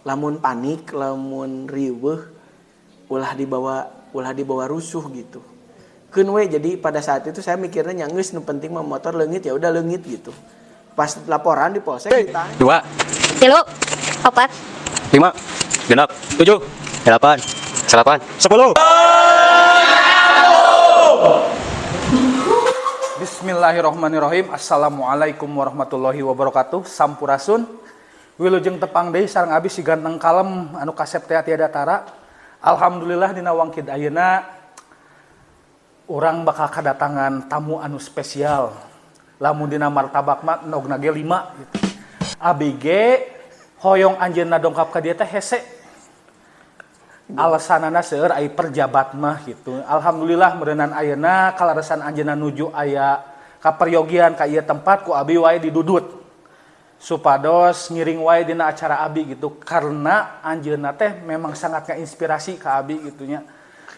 lamun panik, lamun riweuh, ulah dibawa rusuh gitu. Keun we, jadi pada saat itu saya mikirnya geus nu penting mah motor leungit ya udah leungit gitu. Pas laporan di polsek ditanya. 2, 3, 4, 5, 6, 7, 8, 10. Bismillahirrahmanirrahim. Assalamualaikum warahmatullahi wabarakatuh. Sampurasun. Wilujeng tepang deui sareng abdi si ganteng kalem anu kasep teh tiada tara. Alhamdulillah dina wangkid ayeuna urang bakal kadatangan tamu anu spesial. Lamun dina martabak mah nogna ge 5 gitu. Abi ge hoyong anjeunna dongkap ka dieu teh hese. Alasanana seueur ai perjabat mah gitu. Alhamdulillah meureunana ayeuna kalaresan anjeunna nuju aya ka peryogian ka ieu tempat ku abi wae didudut. Supados ngiring wae dina acara abi gitu karena anjeunna teh memang sangat ngainspirasi ka abi gitu nya.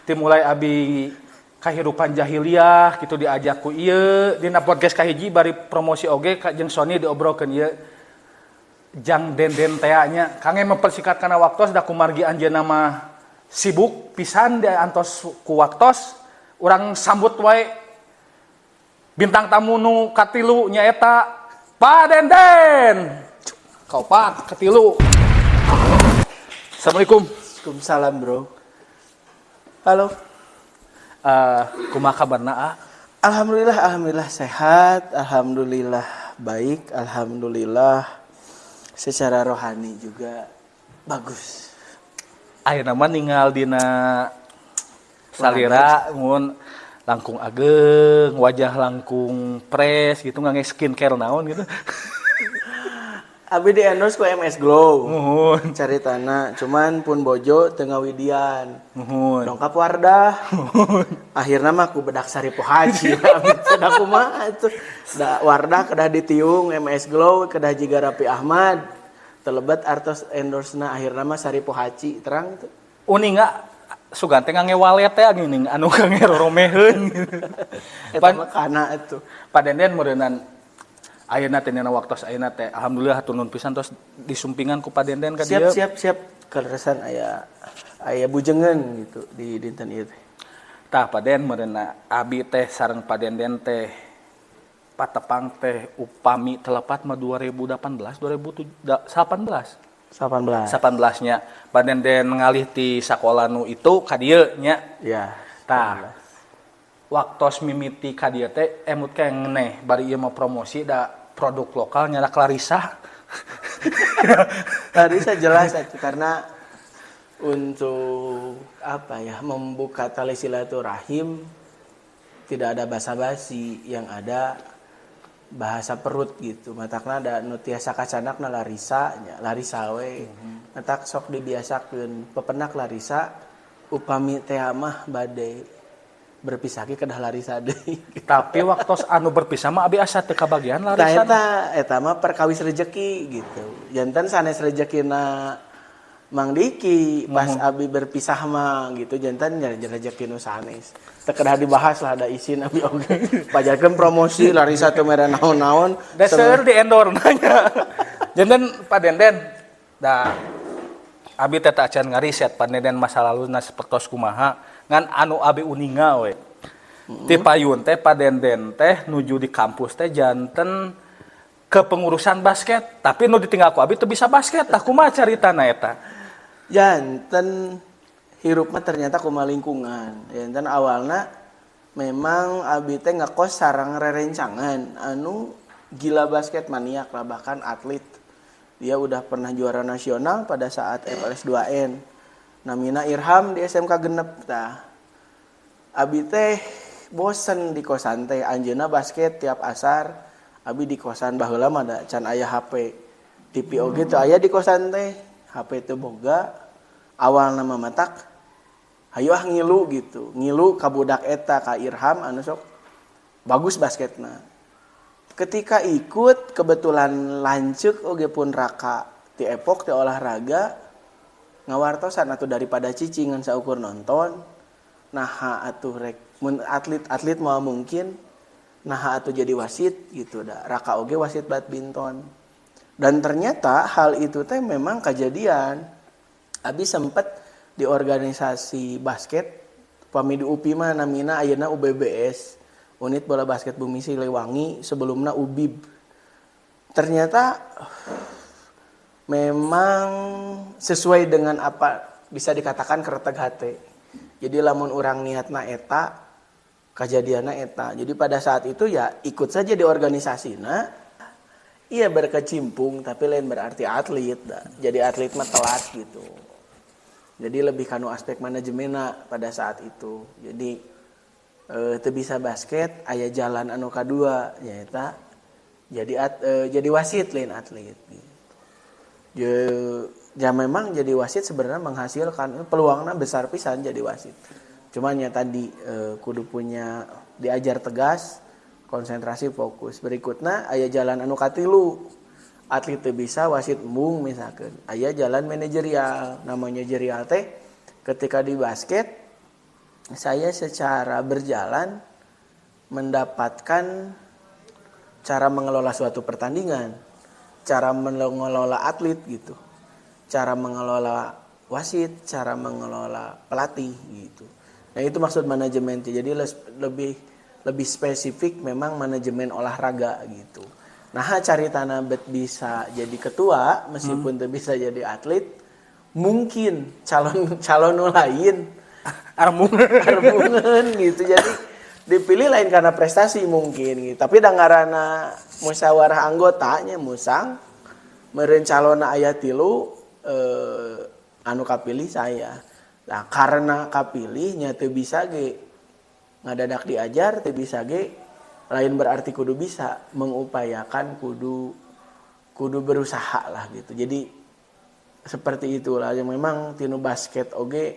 Ti mulai abi kahirupan jahiliyah gitu diajak ku ieu dina podcast kahiji bari promosi oge ka jeung Sony diobrolkeun ieu. Jang denden teh nya kangge mempersingkat kana waktos da kumargi anjeunna mah sibuk pisan di antos ku waktos urang sambut wae bintang tamu nu katilu nyaeta Pak Denden. Kau Pak katilu. Assalamualaikum. Waalaikumsalam bro. Halo. Kumaha kabarna? Alhamdulillah sehat, alhamdulillah baik, alhamdulillah secara rohani juga bagus. Ayeuna mah ninggal dina salira mun langkung ageng, wajah langkung fresh gitu ngangge skincare naon gitu. Abi di endorse ku MS Glow. Nuhun. Caritana, cuman pun bojo teu ngawidian. Nuhun. Dongkap Wardah. Akhirna mah ku bedak Sari Pohaci. Abi teh kumaha atuh. Da Wardah kedah ditiung MS Glow, kedah jiga Rapi Ahmad. Telebat artos endorse-na akhirna mah Sari Pohaci terang tuh. Uninga sugan teh ngangge walet teh geuning anu ngangge roromeheun gitu. Eta mah kana atuh. Padenden meureunnan ayeuna teh dina waktos ayeuna teh alhamdulillah hatur nuhun pisan tos disumpingan ku Padenden ka dieu. Siap. Kaleresan aya bujengeun gitu di dinten ieu teh. Tah Paden meureunna abi teh sareng Padenden teh patepang teh upami telepat mah 18 nya Padenden ngalih ti sakola nu itu ka dieu nya. Ya. Tah waktos mimiti ka dieu teh emut keneh bari ieu mah promosi da produk lokal nya Clarissa. Clarissa jelas atuh karena untuk membuka tali silaturahim tidak ada basa-basi, yang ada bahasa perut gitu. Matakna ada nu tiasa kacanakna Larissa nya, Larissa we. Matak sok dibiasakeun pepenak Larissa upami teh mah bade berpisah ke kedah Larissa deui. Tapi waktu anu berpisah mah abi asa teu kabagian Larissa. Eta mah perkawis rezeki gitu. Janten sanes rezekina Mang Diki pas abi berpisah mah gitu janten rezeki nu sanes. Teu kedah dibahas lah ada isin abi oge. Pajarkeun promosi Larissa teu mere naon-naon. Da seueur di endor nanya. Janten Padenden da abi teh teu acan ngariset Padenden masa laluna sapertos kumaha ngan anu abi uninga we. Ti payun teh Padenden teh nuju di kampus teh janten kepengurusan basket, tapi nu ditinggal ku abi teu bisa basket. Tah kumaha caritana eta? Janten hirup mah ternyata kumaha lingkungan. Janten awalna memang abi teh ngekos sareng rerencangan anu gila basket maniak lah, bahkan atlet. Dia udah pernah juara nasional pada saat FLS 2N. Namina Irham di SMK Genep tah. Abi teh bosen di kosan teh anjeunna basket tiap asar. Abi di kosan baheula mah da can aya HP. TV oge teu aya di kosan teh. HP teu boga. Awalna mah matak hayu ngilu gitu. Ngilu ka budak eta ka Irham anu sok bagus basketna. Ketika ikut kebetulan lanceuk oge pun raka ti epok ti olahraga ngawartosan atuh daripada cicingan saukur nonton. Nah atuh rek mun atlet mau mungkin nah atuh jadi wasit gitu da. Raka oge wasit badminton. Dan ternyata hal itu teh memang kejadian. Abi sempet di organisasi basket, pami di UPI mah namina ayeuna UBBS, Unit Bola Basket Bumi Siliwangi, sebelumnya UBIB. Ternyata memang sesuai dengan apa bisa dikatakan kereteg hate. Jadi lamun orang niatna eta, kejadianna eta. Jadi pada saat itu ya ikut saja di organisasina. Iya berkecimpung tapi lain berarti atlet. Jadi atlet mah telat gitu. Jadi lebih kanu aspek manajemenna pada saat itu. Jadi teu bisa basket aya jalan anu kadua nyaeta jadi wasit lain atlet gitu. Ya memang jadi wasit sebenarnya menghasilkan peluangnya besar pisan jadi wasit. Cuman ya tadi kudu punya diajar tegas, konsentrasi fokus. Berikutnya aya jalan anu katilu. Atlet teu bisa wasit embung misalkan. Aya jalan manajerial. Namanya manajerial teh ketika di basket saya secara berjalan mendapatkan cara mengelola suatu pertandingan, cara mengelola atlet gitu. Cara mengelola wasit, cara mengelola pelatih gitu. Nah itu maksud manajemen. Jadi lebih spesifik memang manajemen olahraga gitu. Nah cari tanah bet bisa jadi ketua meskipun tidak bisa jadi atlet, mungkin calon lain armungan gitu. Jadi dipilih lain karena prestasi mungkin gitu. Tapi dangarana musyawarah anggotanya musang meureun calonna aya 3 anu kapilih saya. Nah, karena kapilih nya teu bisa ge ngadadak diajar, teu bisa ge lain berarti kudu bisa mengupayakan kudu berusaha lah gitu. Jadi seperti itulah yang memang tinu basket oge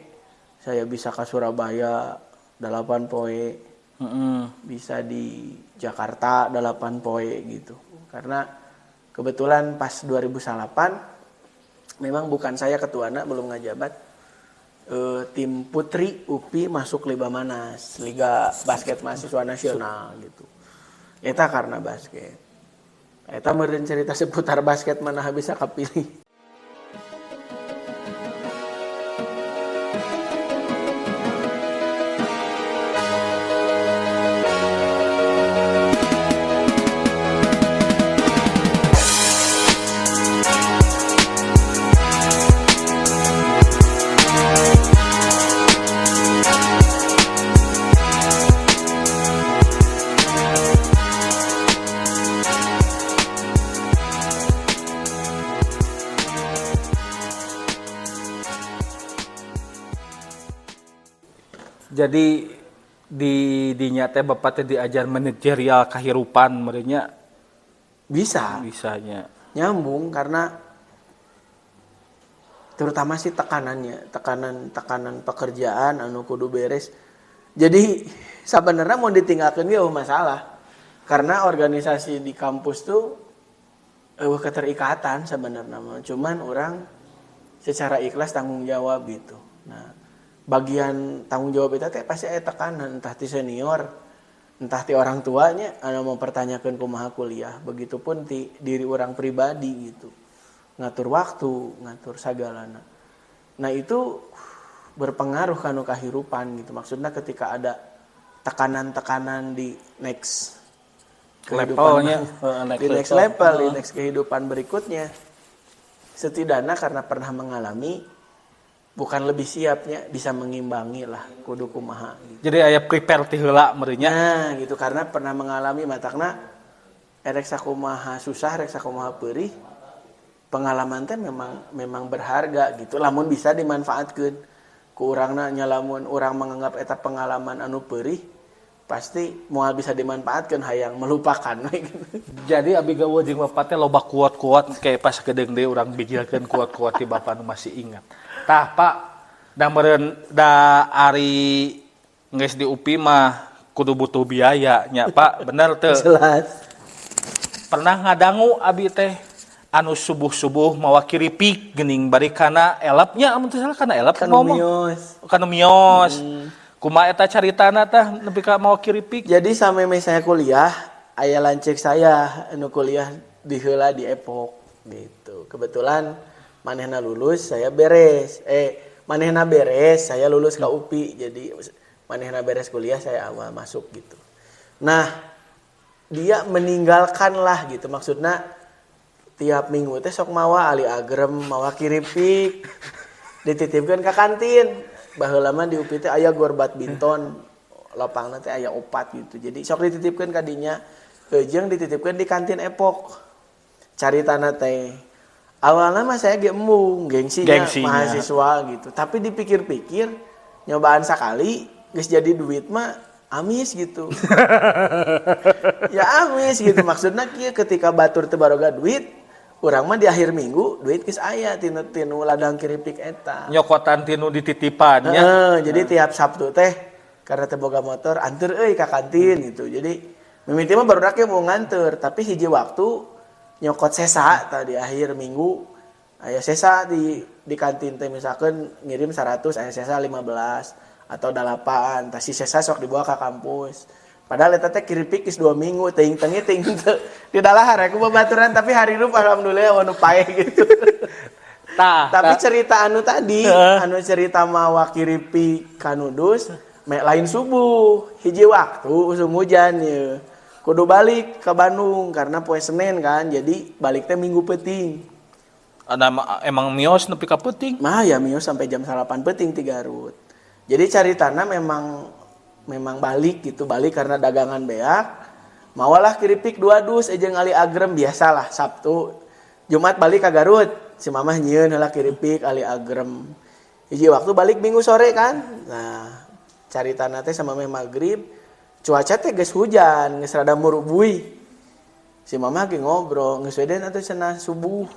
saya bisa ke Surabaya 8 poe. Bisa di Jakarta 8 poe gitu. Karena kebetulan pas 2008 memang bukan saya ketuana, belum ngajabat. Tim putri UPI masuk Liga Manas, Liga Basket Mahasiswa Nasional gitu. Eta karena basket. Eta meureun cerita seputar basket mana bisa kapilih. Jadi dinya teh bapak teh diajar manajerial kahirupan merenya bisanya Nyambung karena terutama sih tekanan pekerjaan anu kudu beres. Jadi sebenarnya mau ditinggalkan ge masalah. Karena organisasi di kampus tuh keterikatan sebenarnya. Cuman orang secara ikhlas tanggung jawab gitu. Nah, bagian tanggung jawab itu teh pasti ada tekanan entah ti senior, entah ti orang tuanya anu mempertanyakan kumaha kuliah, begitupun ti diri orang pribadi gitu. Ngatur waktu, ngatur sagalana. Nah, itu berpengaruh kanu kahirupan gitu. Maksudnya ketika ada tekanan-tekanan di next levelnya, di next level, di next kehidupan berikutnya, setidaknya karena pernah mengalami bukan lebih siapnya bisa mengimbangi lah kudu kumaha gitu. Jadi aya prepare ti heula merenya. Nah gitu karena pernah mengalami matakna erek sakumaha susah erek sakumaha peurih, pengalaman teh memang berharga gitu. Lamun bisa dimanfaatkeun ku urangna nya lamun urang menganggap eta pengalaman anu peurih pasti moal bisa dimanfaatkeun hayang melupakan gitu. Jadi abi gawe jeung bapak teh loba kuat-kuat kayak pas gedeng deui urang bijilkeun kuat-kuat ti bapak nu masih ingat. Tah Pak, da meureun da ari geus di UPI mah kudu butuh biaya nya Pak, bener teu? Jelas. Pernah ngadangu abi teh anu subuh-subuh mawa kiripik geuning bari kana elapnya amun teu salah kana elap ngomong. Kana mios. Kumaha eta caritana tah nepi ka mawa kiripik? Jadi sampai saya kuliah, aya lanceuk saya anu kuliah di heula di Epok gitu. Kebetulan manehna lulus, saya beres. Manehna beres, saya lulus ke UPI. Jadi manehna beres kuliah, saya awal masuk gitu. Nah, dia meninggalkan lah gitu. Maksudnya tiap minggu teh sok mawa ali agrem, mawa kiripik. Dititipkeun ka kantin. Baheula mah di UPI teh aya gor badminton. Lapangna teh aya 4 gitu. Jadi sok dititipkeun ka dinya. Jeung dititipkeun di kantin Epok. Caritana teh awalnya mah saya ge embung, gengsinya mahasiswa gitu. Tapi dipikir-pikir nyobaan sekali geus jadi duit mah amis gitu. Ya amis gitu. Maksudnya kieu ketika batur teu baroga duit, urang mah di akhir minggu duit geus aya tinu ladang kiripik eta. Nyokotan tinu dititipannya. Jadi tiap Sabtu teh karena teu boga motor anteur euy ka kantin gitu. Jadi mimiti mah baru dake mau nganter, tapi hiji waktu nyokot sesa tadi akhir minggu aya sesa di kantin teh misalkan ngirim 100 aya sesa 15 atau 8 tah si sesa sok dibawa ke kampus. Padahal eta teh kiripik geus 2 minggu teuing di dalahar aku babaturan tapi hari rup alhamdulillah anu paeh gitu. Tapi cerita anu tadi anu cerita mawa kiripik kanudus lain subuh hiji waktu usum hujan ya. Kudu balik ke Bandung karena poe Senin kan, jadi balik teh Minggu peuting. Emang mios nepi ka peuting? Mah ya mios sampai jam 8 peuting ti Garut. Jadi caritana memang balik gitu, balik karena dagangan beak. Mawalah kiripik 2 dus jeung ali agrem biasalah Sabtu. Jumat balik ke Garut, si mamah nyieun heula kiripik ali agrem. Hiji waktu balik Minggu sore kan. Nah, caritana teh sama maghrib cuaca teh geus hujan, geus rada murubui. Si mama ge ngobrol, geus weden atuh cenah subuh.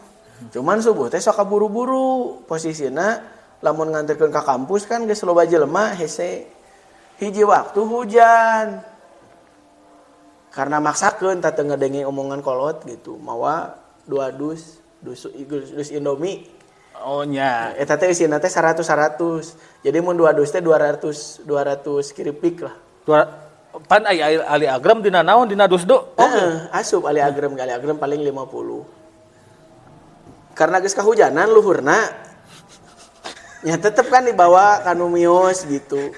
Cuman subuh teh sok kaburu-buru. Posisina lamun nganterkeun ka kampus kan geus loba jelema hese. Hiji waktu hujan. Karena maksakeun tah teu ngadenge omongan kolot gitu. Mawa 2 dus Indomie. Oh nya. Eta teh isina teh 100. Jadi mun 2 dus teh 200 kiripik lah. Pan ali agrem dina naon dina dusdo? Asup ali agrem paling 50. Karena geus kahujanan luhurna. Ya tetep kan dibawa kanu mios gitu.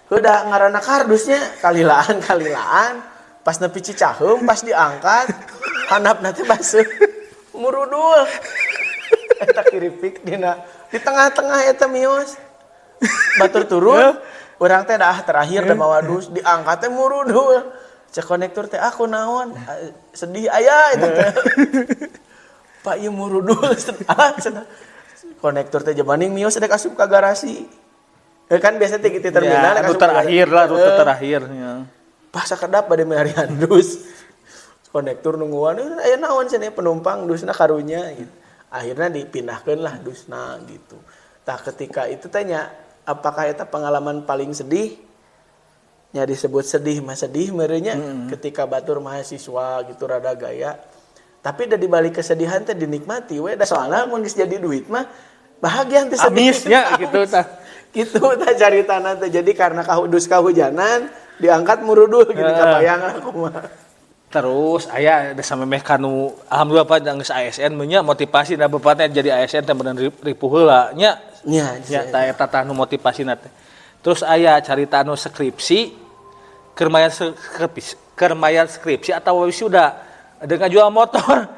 Udah ngaranna kardusnya kalilaan. Pas nepi Cicaheum pas diangkat handapna teh baseuh murudul. Eta kiripik dina di tengah-tengah eta mios. Batur turun urang teh dah terakhir da mawa dus diangkat teh murudul. Cek konektor teh aku naon? Sedih aya eta teh. Pak ieu murudul cenah. Konektor teh jemaning mios sedek asup ka garasi. Kan biasa teh di terminal rute terakhir ya. Pas sakedap bade mearian dus. Konektor nungguan aya naon cenah penumpang dusna karunya gitu. Akhirnya dipindahkeun lah dusna gitu. Tah ketika itu tanya apakah itu pengalaman paling sedih? Ya disebut sedih mah sedih merenya ketika batur mahasiswa gitu rada gaya. Tapi da dibalik kesedihan teh dinikmati we da soalna mun geus jadi duit mah bahagia teh amisnya gitu tah. Kitu tah caritana teh. Jadi karena dus kahujanan diangkat murudul gitu kabayang aku mah. Terus aya da samemeh kanu alhamdulillah Pak geus ASN mah nya motivasi da bapatna jadi ASN teh bener ripuh heula nya. Nya eta tah nu motivasina teh. Terus aya carita anu skripsi keur mayar skripsi atau wisuda ada ngajual motor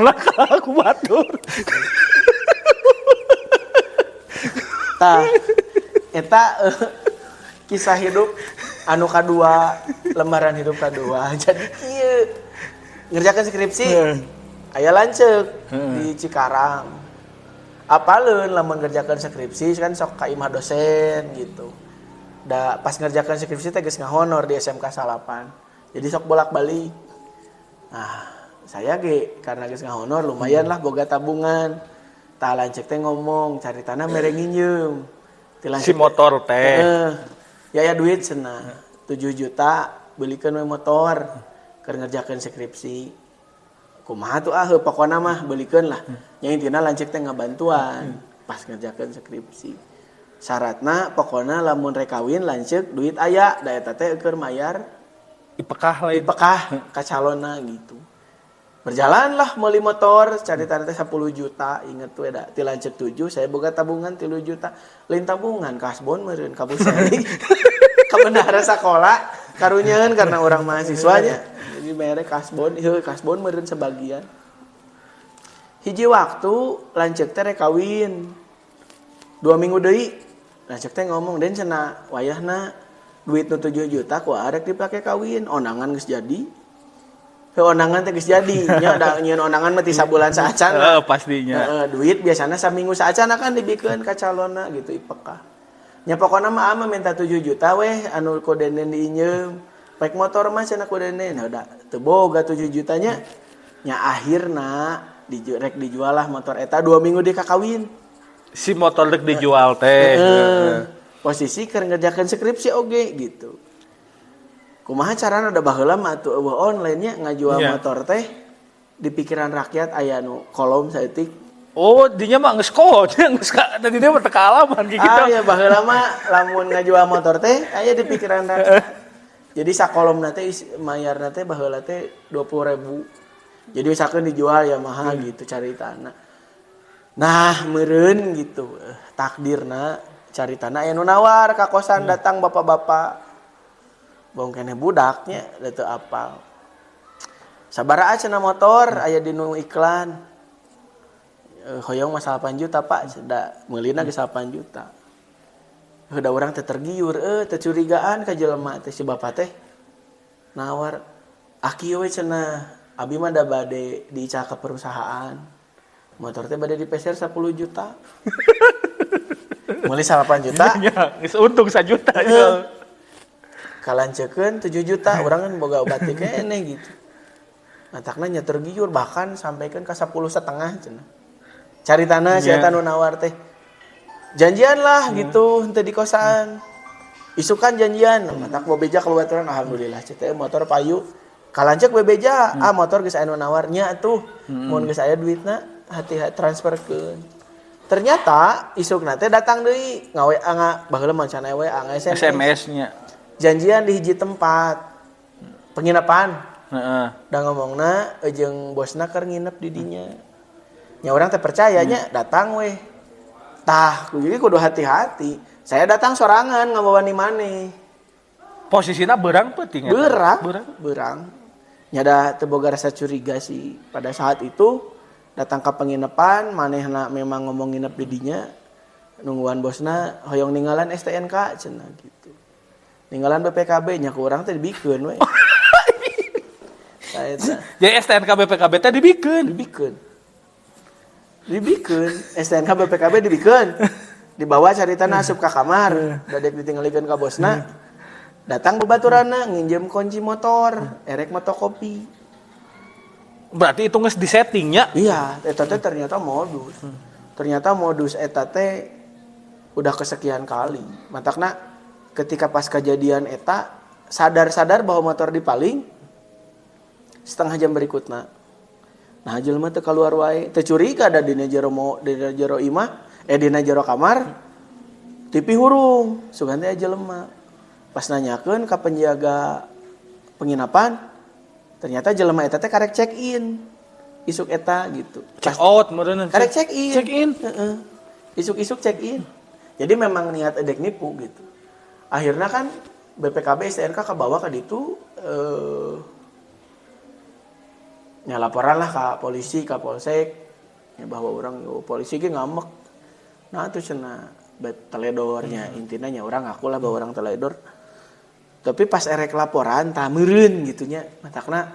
lah aku batur. Tah eta kisah hidup anu kadua, lembaran hidup kadua. Jadi kieu ngerjakeun skripsi aya lanceuk di Cikarang. Apaleun lamun ngerjakeun skripsi kan sok ka imah dosen gitu. Da pas ngerjakeun skripsi teh geus ngahonor di SMK Salapan. Jadi sok bolak-balik. Nah, saya ge karena geus ngahonor lumayan lah boga tabungan. Tah lanceuk teh ngomong caritana mere nginjeum. Si motor teh. Ya duit cenah 7 juta belikeun we motor keur ngerjakeun skripsi. Kumaha tuh pokona mah belikeun lah. Nya intina lanceuk teh ngabantuan pas ngerjakeun skripsi. Syaratna pokona lamun rek kawin lanceuk duit aya da eta teh keur mayar ipekah ka calonna gitu. Berjalanlah meuli motor, cari teh 10 juta, inget tuh ada ti lanceuk 7, saya boga tabungan 3 juta. Lain tabungan kasbon meureun ka Buseri. Ka bendahara sakola karunyeun karena orang mahasiswanya. Jadi mere kasbon, kasbon meureun sebagian. Hiji waktu lanceuk teh rek kawin. 2 minggu deui lanceuk teh ngomong den cenah wayahna duit nu 7 juta ku arek dipake kawin, onangan geus jadi. Onangan teh geus jadi, nya da nyieun onangan mah ti sabulan saacana. Pastinya. Duit biasana saminggu saacana kan dibikeun ka calonna gitu ipekah. Nya pokona mah ama minta 7 juta weh anu ku denen diinjeum. Paek motor mah cenah ku denen, da teu boga 7 jutanya. Nya akhirna rek dijual lah motor eta 2 minggu dia kakawin. Si motor rek dijual teh. Posisi keur ngerjakeun skripsi oge gitu. Kumaha carana da baheula mah atuh eueuh online-nya ngajual motor teh di pikiran rakyat aya nu kolom saeutik. Oh, dinya mah geus kod, geus ka tadi dia mah teu kaalaman kitu. Ya baheula mah lamun ngajual motor teh aya di pikiran rakyat. Jadi sakolomna teh mayarna teh baheula teh 20.000. Jadi misalkan dijual Yamaha gitu caritana. Nah, meureun gitu. Takdirna caritana aya nu nawar ka kosan datang bapak-bapak. Bong kene budaknya da teu apal. Sabaraha cenah motor aya di nu iklan. Hoyong mah 8 juta Pak, da meulina ge 8 juta. Da urang teh tergiur, teu curigaan ka jelema teh si bapak teh nawar. Aki we cenah, abi mah da bade diica ke perusahaan. Motor teh bade dipeser 10 juta. Meuli 8 juta. Ya, geus untung 1 juta. Kalancekeun 7 juta, urang kan boga obat teh kene gitu. Matakna nya tergiur bahkan sampaikan ka 10,5 cenah. Caritana si eta nu nawar teh. Janjian lah gitu henteu di kosan. Isukan janjian, matak bobeja kabaturan alhamdulillah cete motor payu. Kalanceuk bebeja, motor geus aya nu nawar nya atuh. Mun geus aya duitna hati-hati transferkeun. Ternyata isukna teh datang deui ngaWA baheula mancan WA SMS-nya. Janjian di hiji tempat penginapan. Da ngomongna jeung bosna keur nginep di dinya. Nya urang teh percayanya datang weh. Tah, jadi kudu hati-hati. Saya datang sorangan ngabawani maneh. Posisina beurang peuting eta. Beurang. Nya da teu boga rasa curiga sih pada saat itu datang ke penginapan manehna memang ngomong nginep di dinya. Nungguan bosna hoyong ninggalan STNK cenah gitu. Ninggalan BPKB nya ku urang teh dibikeun we. Saeta. Jadi STNK BPKB teh dibikeun. STNK BPKB dibikeun. Dibawa caritana asup ka kamar, dadek ditinggalikeun ka bosna. Datang babaturanna nginjem kunci motor, erek motokopi. Berarti itu geus disettingnya. Iya, eta teh ternyata modus. Ternyata modus eta teh udah kesekian kali. Matakna ketika pas kejadian eta sadar-sadar bahwa motor dipaling setengah jam berikutnya. Nah jelema teh keluar wae, teu curiga da dina jero imah, dina jero kamar TV hurung, sugan teh jelema. Pas nanyakeun ka penjaga penginapan, ternyata jelema eta teh karek check in. Isuk eta gitu. Check out meureun. Karek check in. Check in. Isuk-isuk check in. Jadi memang niat edek nipu gitu. Akhirnya kan BPKB STNK ke bawah ke ditu nya laporan lah ke polisi, ke polsek ya bahwa orang polisi ge ngambek. Nah itu cenah teledornya intinya nya orang ngaku lah bahwa orang teledor. Tapi pas erek laporan tah meureun gitu nya matakna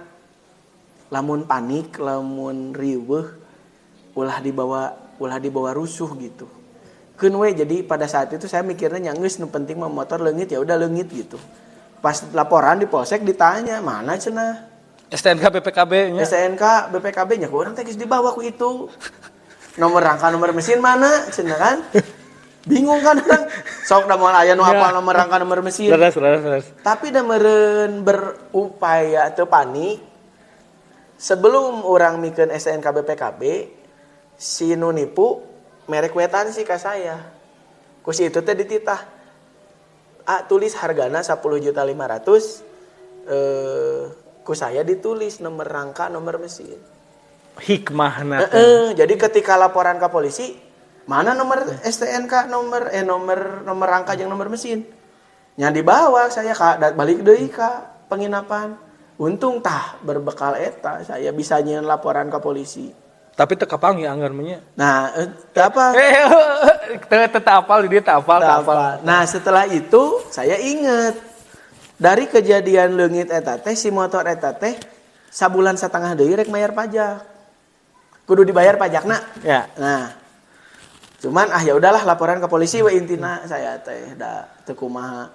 lamun panik, lamun riweuh ulah dibawa rusuh gitu. Keun we jadi pada saat itu saya mikirnya geus nu penting mah motor leungit ya udah leungit gitu. Pas laporan di polsek ditanya, "Mana cenah?" STNK BPKB-nya. STNK BPKB-nya ku urang teh geus dibawa ku itu. Nomor rangka nomor mesin mana cenah kan? Bingung kan orang. Sok da moal aya nu hafal nomor rangka nomor mesin. Leres. Tapi da meureun berupaya teu panik. Sebelum orang mikeun STNK BPKB, si nu nipu merek wetan sih ka saya. Ku si itu teh dititah. Tulis hargana 10.500.000. Ku saya ditulis nomor rangka nomor mesin. hikmahna. Jadi ketika laporan ke polisi, mana nomor STNK, nomor rangka jeung nomor mesin. Nya dibawa saya balik deui ka penginapan. Untung tah berbekal eta saya bisa nyieun laporan ke polisi. Tapi teu kapangi anggarnya. Nah, apa? Teu apal di dieu teu apal. Nah, setelah itu saya ingat dari kejadian leungit eta teh si motor eta teh sabulan satengah deui rek mayar pajak. Kudu dibayar pajakna. Ya. Nah, cuman ya udahlah laporan ke polisi we intina saya teh da teu kumaha.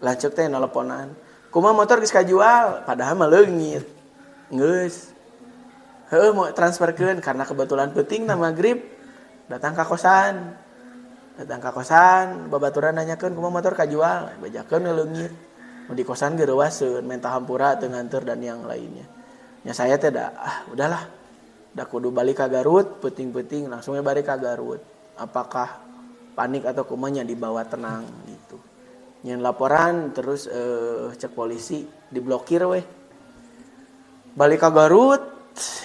Lanceuk teh nelponan. Kumaha motor geus kajual padahal mah leungit. Geus. Heuh mau transferkeun karena kebetulan peuting na magrib datang ka kosan. Babaturan nanyakeun kumaha motor kajual, bajakeun leungit. Mau di kosan ge reuaseun, minta hampura teu nganteur dan yang lainnya. Nya saya teh udahlah. Da kudu balik ka Garut, peuting-peuting langsung balik ka Garut. Apakah panik atau kumanya dibawa tenang gitu. Nyen laporan terus cek polisi diblokir weh. Balik ka Garut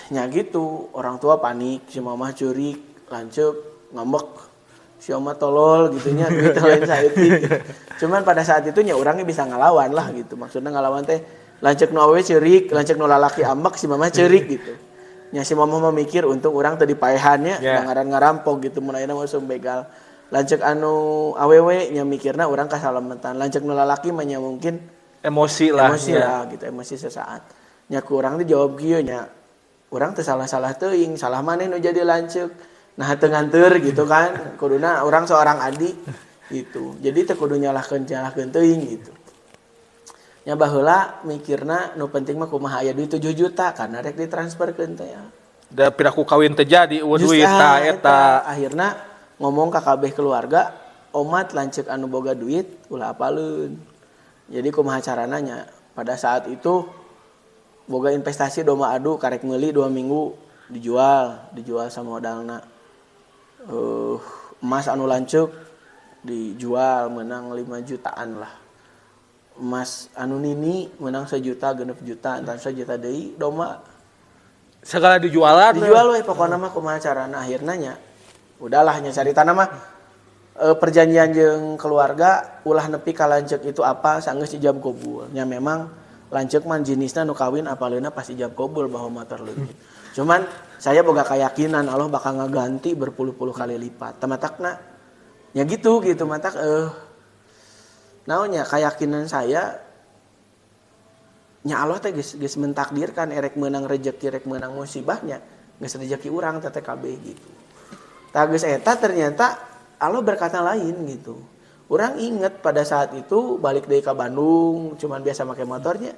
nya gitu, orang tua panik, si mama curik, lanceuk, ngambek, si oma tolol gitunya, duit lain saeutik. Cuman pada saat itu nya orangnya bisa ngalawan lah gitu. Maksudnya ngalawan teh lanceuk nu awewe ceurik, lanceuk nu lalaki ambek si mama ceurik gitu. Nya si mama memikir untung orang teu dipaehannya, ngaran ngarampok gitu mun ayeuna mah begal. Lanceuk anu awewe nya mikirna urang kasalametan. Lanceuk nu lalaki mah nya mungkin emosi lah gitu, emosi sesaat. Nya ku urang teh jawab kieu nya. Urang teu salah-salah teuing, salah maneh nu jadi lanceuk. Nah teu nganteur gitu kan. Kuduna urang seorang adik gitu. Jadi teu kudu nyalahkeun teuing gitu. Nya baheula mikirna nu penting mah kumaha aya duit 7 juta karena rek ditransferkeun teh ya. Da piraku kawin teh jadi duit ta eta. Akhirna ngomong ka kabeh keluarga, omat lanceuk anu boga duit ulah apaleun. Jadi kumaha carana nya pada saat itu boga investasi doma adu karek meuli 2 minggu dijual sama modalna. Emas anu lanceuk dijual menang 5 jutaan lah. Emas anu nini menang 1 juta, 6 juta, entar 1 juta deui doma. Segala dijual we pokona mah kumaha carana akhirna nya. Udahlah nya caritana mah perjanjian jeung keluarga ulah nepi ka lanceuk itu apa sanggeus ijab kabul. Nya memang lanceuk man jenisna nu kawin apaleuna pasti ijab kabul bahwa motor leungit. Cuman saya boga keyakinan Allah bakal ngaganti berpuluh-puluh kali lipat. Tamatakna nya gitu matak naonnya keyakinan saya nya Allah teh geus mentakdirkan erek meunang rezeki rek meunang musibahnya geus rezeki urang teh TKB gitu. Tah geus eta ternyata Allah berkata lain gitu. Orang inget pada saat itu balik dari ke Bandung, cuman biasa pakai motornya,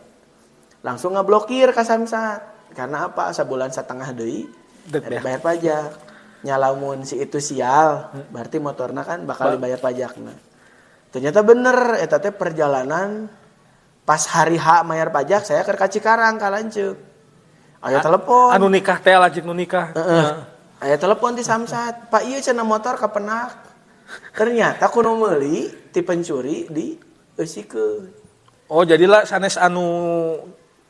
langsung ngeblokir ka Samsat. Karena apa? Sebulan setengah deui bayar pajak. Nyalamun si itu sial, berarti motorna kan bakal dibayar pajakna. Ternyata bener, eta teh perjalanan pas hari H bayar pajak saya ke Cikarang ka lanceuk. Aya telepon. Anu nikah teh lanceuk nu nikah. Aya telepon di Samsat, Pak ieu cenah motor kapenak. Ternyata kuno meuli ti pencuri di eusikeun. Oh, jadilah sanes anu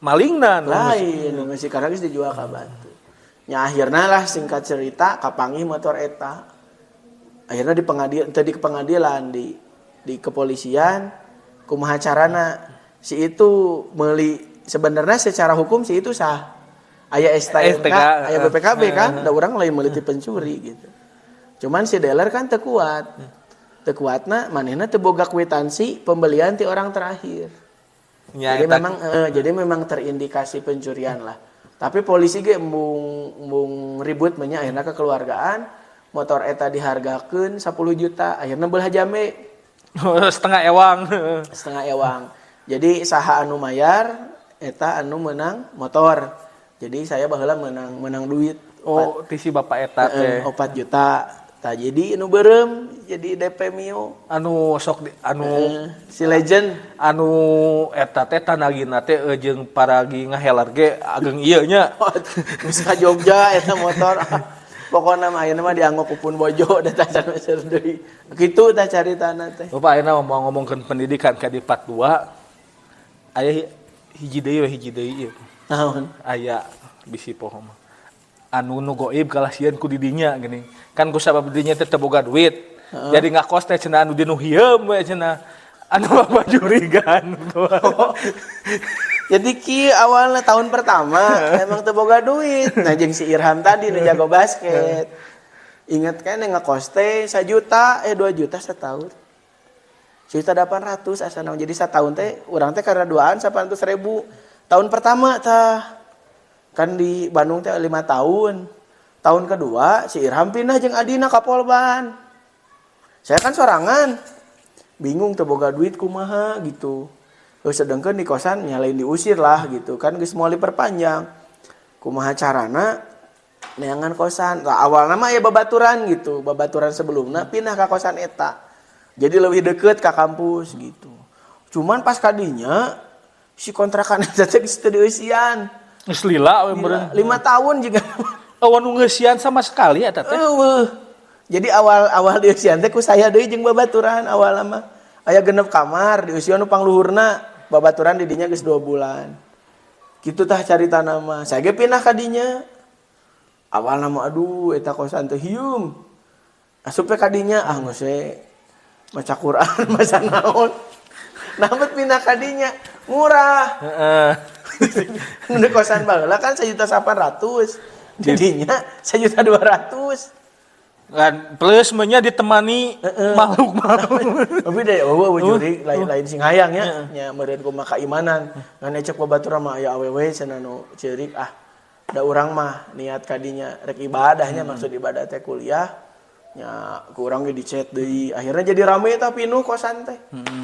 malingna lain nu sekarang geus dijual ka Batu. Nya akhirna lah singkat cerita kapanggih motor eta. Akhirnya di pengadilan di kepolisian kumaha carana si itu meuli sebenarnya secara hukum si itu sah. Aya STNK, aya BPKB kan, da urang lain meuli ti pencuri gitu. Cuman si dealer kan teu kuat. Teu kuatna manehna teu boga kwitansi pembelian ti orang terakhir. Ya, jadi memang terindikasi pencurian lah. Tapi polisi ge embung ribut nya akhirna kekeluargaan motor eta dihargakeun 10 juta, akhirna belah jame. Setengah ewang. Jadi saha anu mayar eta anu menang motor. Jadi saya baheula menang duit. Oh, ti si bapak eta teh 4 juta. Tah jadi anu beureum jadi DP Mio anu sok si legend anu eta teh tanagina teh jeung paragi ngahelar ge ageng ieu nya geus ka Jogja eta motor pokona mah ayeuna mah dianggok kupun bojo da tacan meser deui kitu tah caritana teh. Bapak ayeuna ngomongkeun pendidikan ka di 42 aya hiji deui ieu Naon? Aya bisi poho mah. Anu nu goib kalasieun ku didinya gini. Kan ku sabab didinya teh teu boga duit. Jadi ngakos teh cenah anu dinu hieum we cenah. Anu apa jurigan. Jadi awalnya tahun pertama emang teu boga duit. Nah jeung si Irham tadi nu jago basket. Ingat kan ngakos teh 1 juta 2 juta setahun. 1.800.000 asana. Jadi setahun teh urang teh karena duaan 800.000. Tahun pertama tah kan di Bandung teh 5 tahun. Tahun kedua si Irham pindah jeung adina ka Polban. Saya kan sorangan. Bingung teu boga duit kumaha gitu. Sedangkan di kosan nyalain diusir lah gitu kan geus moal diperpanjang. Kumaha carana neangan kosan. Lah awalna mah ya babaturan gitu. Babaturan sebelumna pindah ka kosan eta. Jadi lebih deket ke kampus gitu. Cuman pas kadinya si kontrakan eta teh geus teu dieusian. Geus lila we meureun. 5 tahun juga. Awan nu ngeusian sama sekali eta teh. Jadi awal dieusian teh ku saya deui jeung babaturan awalna mah. Aya 6 kamar, dieusian nu pangluhurna babaturan di dinya geus 2 bulan. Kitu tah carita nama. Saya ge pindah ka dinya. Awalna mah aduh eta kosan teh hiung. Asup ka dinya geus we maca Quran, maca naon. Namun pindah ka dinya murah. Heeh. Nu kosan baheula kan 1.800.000. Jadinya 1.200.000. Kan plus nya ditemani makhluk-makhluk. Tapi deh jurig lain sing hayang nya meureun kumaha kaimanan. Ngan ecek babaturan mah aya awewe cenah nu ceurik da urang mah niat kadinya rek ibadahnya maksud ibadah teh kuliah. Nya ku urang ge dicet deui. Akhirnya jadi rame tah pinuh kosan teh.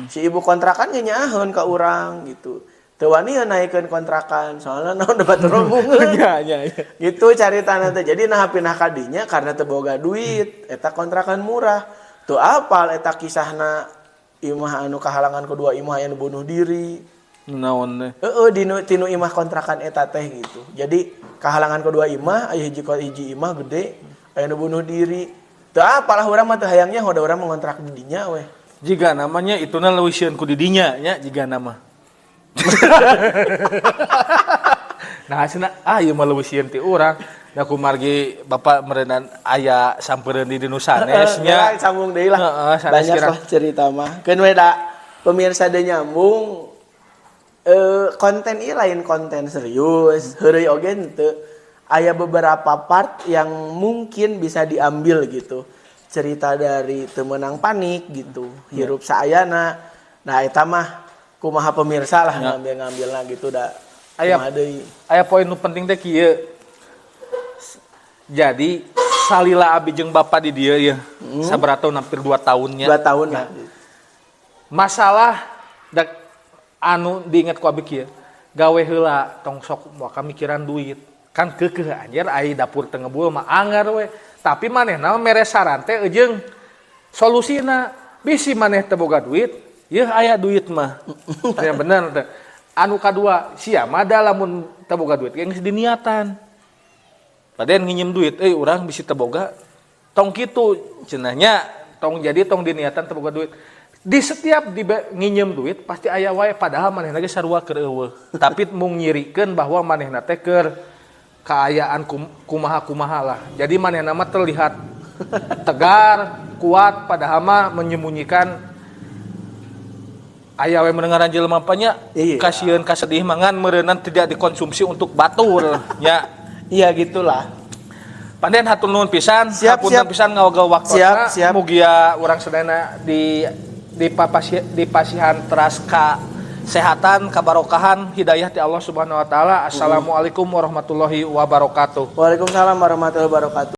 Si ibu kontrakan ge nyaeun ka urang gitu. Teu wani naikeun kontrakan soalna naon batur rombongeun. Ya. Gitu caritana teh. Jadi nah pindah ka dinya karena teu boga duit, eta kontrakan murah. Teu apal eta kisahna imah anu kahalangan kedua imah anu bunuh diri. Naon teh? Tinu imah kontrakan eta teh gitu. Jadi kahalangan kedua imah aya hiji imah gede aya anu bunuh diri. Teu apalah urang mah teu hayangnya hoda urang mengontrak di dinya we. Jiga namanya ituna leuwieun ku di dinya nya jiga nama. Nah cenah ieu mah leuwieun ti urang. Da kumargi bapak meureunan aya sampeureun di nu sanes nya. Sambung deui lah. Banyak lah cerita mah. Keun we da pemirsa deui nyambung konten ieu lain konten serius, heureuy oge henteu. Aya beberapa part yang mungkin bisa diambil gitu. Cerita dari Temenang Panik gitu. Hirup saayana. Nah eta mah kumaha pemirsa lah ngambil-ngambilna gitu da. Aya poin nu penting teh kieu. Jadi salila abi jeung bapa di dieu ya. Sabaraha tahun hampir 2 tahunnya. 2 tahun lah. Masalah anu diinget ku abi kieu. Gawe heula tong sok moal mikiran duit. Kan keukeuh anjir ai dapur teu ngebul mah anggar we. Tapi manehna mere saran teh eujeung solusina bisi maneh teu boga duit, yeuh aya duit mah. Ya bener teh. Anu kadua, sia mah da lamun teu boga duit geus diniatan. Paden nginjem duit, urang bisi teu boga. Tong kitu cenahnya, tong jadi tong diniatan teu boga duit. Di setiap nginjem duit pasti aya wae padahal manehna ge sarua keur eueuh. Tapi mung nyirikeun bahwa manehna teh keur kaayaan kumaha-kumaha lah. Jadi manehna mah terlihat tegar, kuat, padahal mah menyembunyikan aya we mendengaran jelema nya kasieun kasedih mangan meureunnan tidak dikonsumsi untuk batur nya. Iya gitulah. Panden hatur nuhun pisan, hapunten pisan ngawaga waktuna. Mugia urang sedayana di pasihan teras ka kesehatan, kabarokahan, hidayah ti Allah Subhanahu wa taala. Assalamualaikum warahmatullahi wabarakatuh. Waalaikumsalam warahmatullahi wabarakatuh.